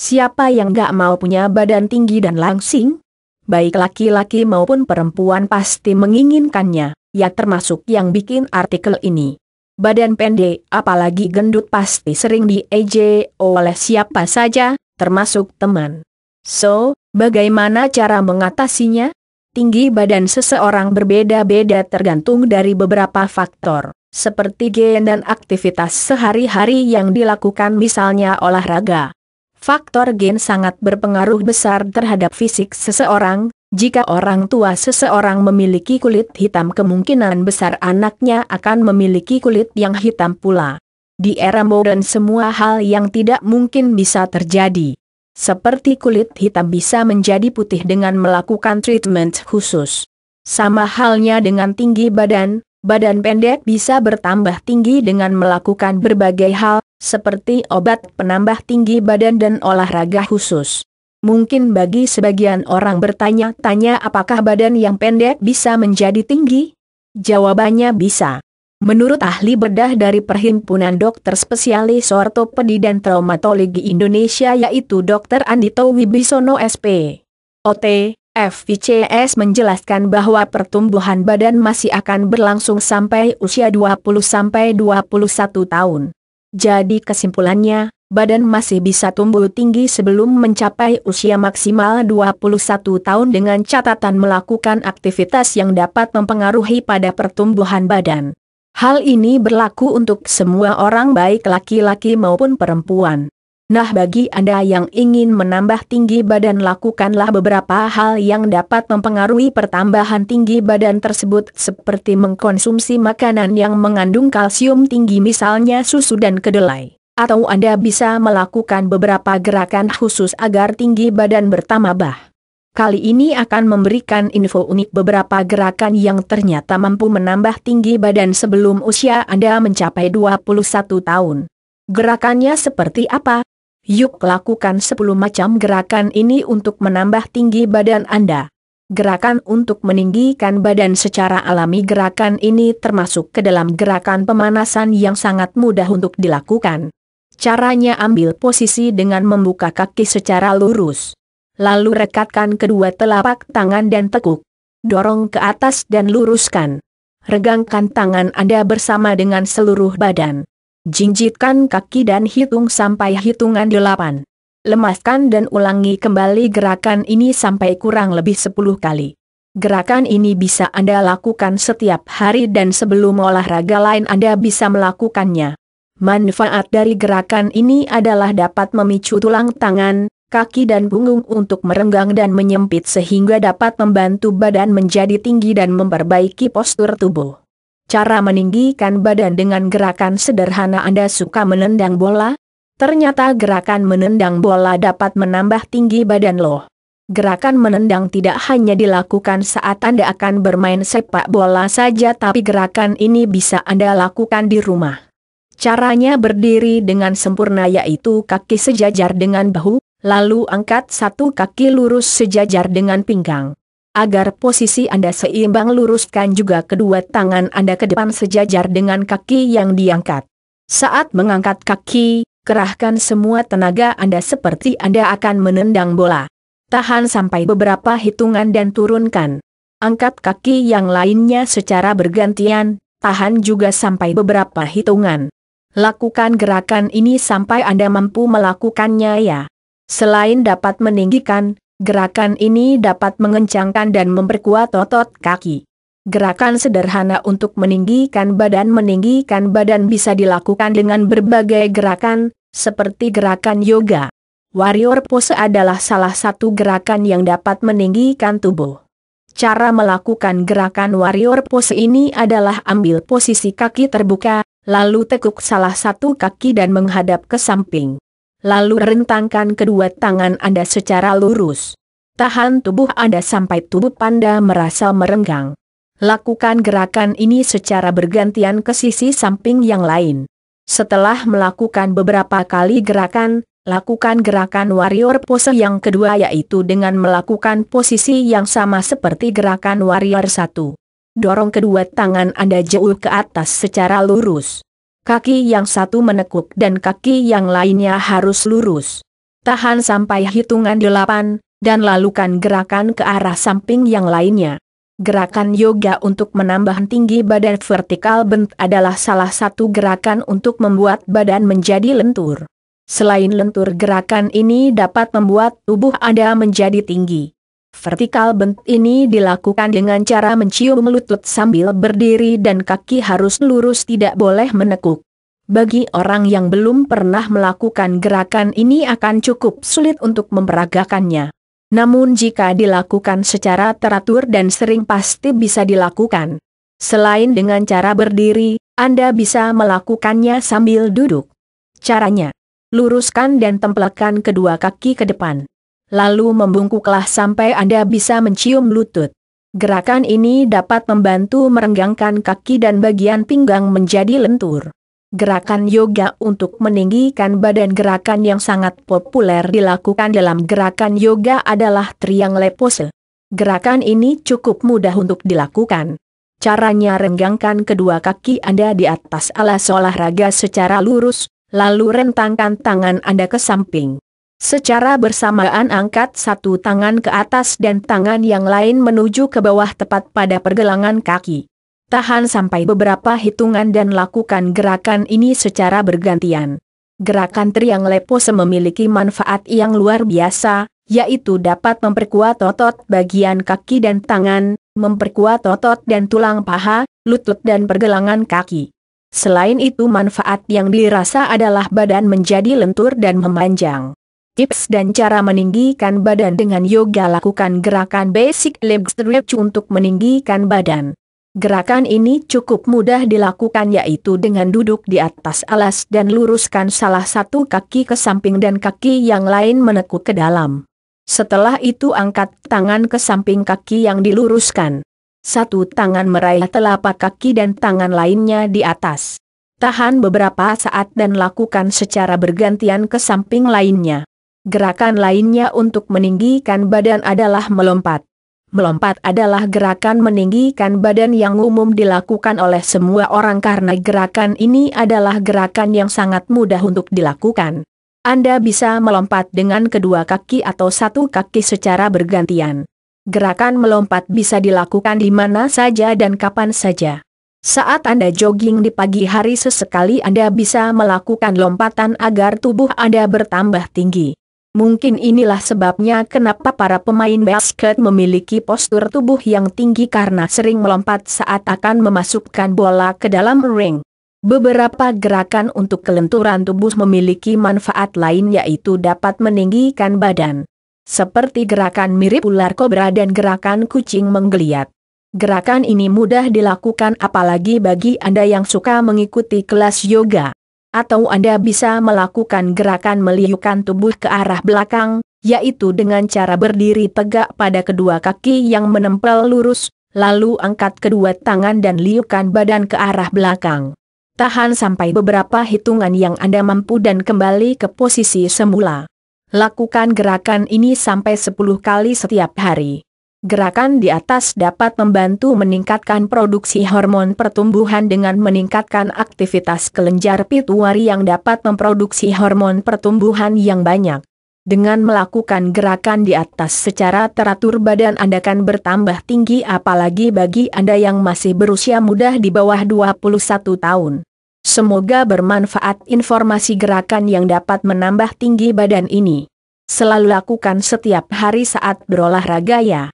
Siapa yang gak mau punya badan tinggi dan langsing? Baik laki-laki maupun perempuan pasti menginginkannya, ya termasuk yang bikin artikel ini. Badan pendek, apalagi gendut pasti sering diejek oleh siapa saja, termasuk teman. So, bagaimana cara mengatasinya? Tinggi badan seseorang berbeda-beda tergantung dari beberapa faktor, seperti gen dan aktivitas sehari-hari yang dilakukan, misalnya olahraga. Faktor gen sangat berpengaruh besar terhadap fisik seseorang. Jika orang tua seseorang memiliki kulit hitam, kemungkinan besar anaknya akan memiliki kulit yang hitam pula. Di era modern semua hal yang tidak mungkin bisa terjadi. Seperti kulit hitam bisa menjadi putih dengan melakukan treatment khusus. Sama halnya dengan tinggi badan, badan pendek bisa bertambah tinggi dengan melakukan berbagai hal, seperti obat penambah tinggi badan dan olahraga khusus. Mungkin bagi sebagian orang bertanya-tanya apakah badan yang pendek bisa menjadi tinggi? Jawabannya bisa. Menurut ahli bedah dari Perhimpunan Dokter Spesialis Ortopedi dan Traumatologi Indonesia yaitu Dr. Andito Wibisono SP.Ot, FVCS menjelaskan bahwa pertumbuhan badan masih akan berlangsung sampai usia 20-21 tahun. Jadi kesimpulannya, badan masih bisa tumbuh tinggi sebelum mencapai usia maksimal 21 tahun dengan catatan melakukan aktivitas yang dapat mempengaruhi pada pertumbuhan badan. Hal ini berlaku untuk semua orang baik laki-laki maupun perempuan. Nah, bagi Anda yang ingin menambah tinggi badan, lakukanlah beberapa hal yang dapat mempengaruhi pertambahan tinggi badan tersebut, seperti mengkonsumsi makanan yang mengandung kalsium tinggi, misalnya susu dan kedelai. Atau Anda bisa melakukan beberapa gerakan khusus agar tinggi badan bertambah. Kali ini akan memberikan info unik beberapa gerakan yang ternyata mampu menambah tinggi badan sebelum usia Anda mencapai 21 tahun. Gerakannya seperti apa? Yuk lakukan 10 macam gerakan ini untuk menambah tinggi badan Anda. Gerakan untuk meninggikan badan secara alami. Gerakan ini termasuk ke dalam gerakan pemanasan yang sangat mudah untuk dilakukan. Caranya, ambil posisi dengan membuka kaki secara lurus. Lalu rekatkan kedua telapak tangan dan tekuk. Dorong ke atas dan luruskan. Regangkan tangan Anda bersama dengan seluruh badan. Jinjitkan kaki dan hitung sampai hitungan 8. Lemaskan dan ulangi kembali gerakan ini sampai kurang lebih 10 kali. Gerakan ini bisa Anda lakukan setiap hari dan sebelum olahraga lain Anda bisa melakukannya. Manfaat dari gerakan ini adalah dapat memicu tulang tangan, kaki dan punggung untuk merenggang dan menyempit sehingga dapat membantu badan menjadi tinggi dan memperbaiki postur tubuh. Cara meninggikan badan dengan gerakan sederhana. Anda suka menendang bola? Ternyata gerakan menendang bola dapat menambah tinggi badan loh. Gerakan menendang tidak hanya dilakukan saat Anda akan bermain sepak bola saja, tapi gerakan ini bisa Anda lakukan di rumah. Caranya berdiri dengan sempurna, yaitu kaki sejajar dengan bahu, lalu angkat satu kaki lurus sejajar dengan pinggang. Agar posisi Anda seimbang, luruskan juga kedua tangan Anda ke depan sejajar dengan kaki yang diangkat. Saat mengangkat kaki, kerahkan semua tenaga Anda seperti Anda akan menendang bola. Tahan sampai beberapa hitungan dan turunkan. Angkat kaki yang lainnya secara bergantian, tahan juga sampai beberapa hitungan. Lakukan gerakan ini sampai Anda mampu melakukannya ya. Selain dapat meninggikan, gerakan ini dapat mengencangkan dan memperkuat otot kaki. Gerakan sederhana untuk meninggikan badan bisa dilakukan dengan berbagai gerakan, seperti gerakan yoga. Warrior pose adalah salah satu gerakan yang dapat meninggikan tubuh. Cara melakukan gerakan warrior pose ini adalah ambil posisi kaki terbuka, lalu tekuk salah satu kaki dan menghadap ke samping. Lalu rentangkan kedua tangan Anda secara lurus. Tahan tubuh Anda sampai tubuh Anda merasa merenggang. Lakukan gerakan ini secara bergantian ke sisi samping yang lain. Setelah melakukan beberapa kali gerakan, lakukan gerakan warrior pose yang kedua, yaitu dengan melakukan posisi yang sama seperti gerakan warrior 1. Dorong kedua tangan Anda jauh ke atas secara lurus. Kaki yang satu menekuk dan kaki yang lainnya harus lurus. Tahan sampai hitungan 8, dan lakukan gerakan ke arah samping yang lainnya. Gerakan yoga untuk menambah tinggi badan vertikal bend adalah salah satu gerakan untuk membuat badan menjadi lentur. Selain lentur, gerakan ini dapat membuat tubuh Anda menjadi tinggi. Vertikal bend ini dilakukan dengan cara mencium lutut sambil berdiri dan kaki harus lurus, tidak boleh menekuk. Bagi orang yang belum pernah melakukan gerakan ini akan cukup sulit untuk memperagakannya. Namun jika dilakukan secara teratur dan sering pasti bisa dilakukan. Selain dengan cara berdiri, Anda bisa melakukannya sambil duduk. Caranya, luruskan dan tempelkan kedua kaki ke depan. Lalu membungkuklah sampai Anda bisa mencium lutut. Gerakan ini dapat membantu merenggangkan kaki dan bagian pinggang menjadi lentur. Gerakan yoga untuk meninggikan badan. Gerakan yang sangat populer dilakukan dalam gerakan yoga adalah triangle pose. Gerakan ini cukup mudah untuk dilakukan. Caranya, renggangkan kedua kaki Anda di atas alas olahraga secara lurus, lalu rentangkan tangan Anda ke samping. Secara bersamaan angkat satu tangan ke atas dan tangan yang lain menuju ke bawah tepat pada pergelangan kaki. Tahan sampai beberapa hitungan dan lakukan gerakan ini secara bergantian. Gerakan triangle pose memiliki manfaat yang luar biasa, yaitu dapat memperkuat otot bagian kaki dan tangan, memperkuat otot dan tulang paha, lutut dan pergelangan kaki. Selain itu, manfaat yang dirasa adalah badan menjadi lentur dan memanjang. Tips dan cara meninggikan badan dengan yoga: lakukan gerakan basic leg stretch untuk meninggikan badan. Gerakan ini cukup mudah dilakukan, yaitu dengan duduk di atas alas dan luruskan salah satu kaki ke samping dan kaki yang lain menekuk ke dalam. Setelah itu angkat tangan ke samping kaki yang diluruskan. Satu tangan meraih telapak kaki dan tangan lainnya di atas. Tahan beberapa saat dan lakukan secara bergantian ke samping lainnya. Gerakan lainnya untuk meninggikan badan adalah melompat. Melompat adalah gerakan meninggikan badan yang umum dilakukan oleh semua orang karena gerakan ini adalah gerakan yang sangat mudah untuk dilakukan. Anda bisa melompat dengan kedua kaki atau satu kaki secara bergantian. Gerakan melompat bisa dilakukan di mana saja dan kapan saja. Saat Anda jogging di pagi hari, sesekali Anda bisa melakukan lompatan agar tubuh Anda bertambah tinggi. Mungkin inilah sebabnya kenapa para pemain basket memiliki postur tubuh yang tinggi karena sering melompat saat akan memasukkan bola ke dalam ring. Beberapa gerakan untuk kelenturan tubuh memiliki manfaat lain, yaitu dapat meninggikan badan. Seperti gerakan mirip ular kobra dan gerakan kucing menggeliat. Gerakan ini mudah dilakukan apalagi bagi Anda yang suka mengikuti kelas yoga. Atau Anda bisa melakukan gerakan meliukkan tubuh ke arah belakang, yaitu dengan cara berdiri tegak pada kedua kaki yang menempel lurus, lalu angkat kedua tangan dan liukkan badan ke arah belakang. Tahan sampai beberapa hitungan yang Anda mampu dan kembali ke posisi semula. Lakukan gerakan ini sampai 10 kali setiap hari. Gerakan di atas dapat membantu meningkatkan produksi hormon pertumbuhan dengan meningkatkan aktivitas kelenjar pituitari yang dapat memproduksi hormon pertumbuhan yang banyak. Dengan melakukan gerakan di atas secara teratur, badan Anda akan bertambah tinggi, apalagi bagi Anda yang masih berusia muda di bawah 21 tahun. Semoga bermanfaat informasi gerakan yang dapat menambah tinggi badan ini. Selalu lakukan setiap hari saat berolahraga ya.